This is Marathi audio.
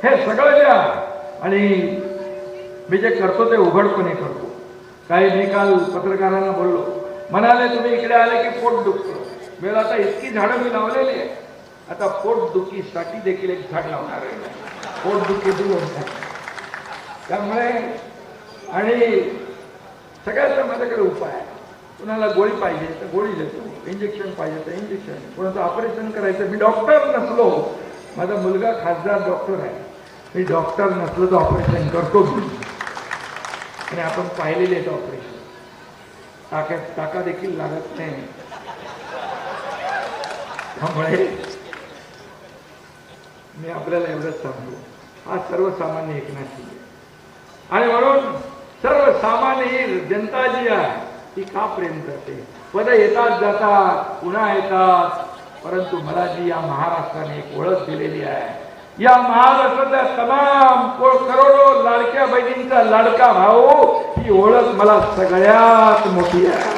हे सगळं द्या आणि मी जे करतो ते उघडपणे करतो. काही मी काल पत्रकारांना बोललो, म्हणाले तुम्ही इकडे आले की पोट दुखतं. मी आता इतकी झाडं मी लावलेली आहे, आता पोट दुखीसाठी देखील एक झाड लावणार आहे, पोट दुखी दूर होणार. त्यामुळे आणि सगळ्याचा माझ्याकडे उपाय आहे. कुणाला गोळी पाहिजे तर गोळी देतो, इंजेक्शन पाहिजे तर इंजेक्शन, कोणाचं ऑपरेशन करायचं. मी डॉक्टर नसलो, माझा मुलगा खासदार डॉक्टर आहे, मी डॉक्टर नसलो तर ऑपरेशन करतो मी. आणि आपण पाहिलेले आहेत ऑपरेशन, टाका देखील लागत नाही. त्यामुळे मी आपल्याला एवढंच सांगतो, हा सर्वसामान्य एकनाथ शिंदे आणि म्हणून सर्वसामान्य जनता जी आहे ती का प्रेम करते. पद येतात जातात, पुन्हा येतात, परंतु मला जी या महाराष्ट्राने एक ओळख दिलेली आहे, या महाराष्ट्राच्या तमाम करोडो लाडक्या बहिणींचा लाडका भाऊ, ही ओळख मला सगळ्यात मोठी आहे.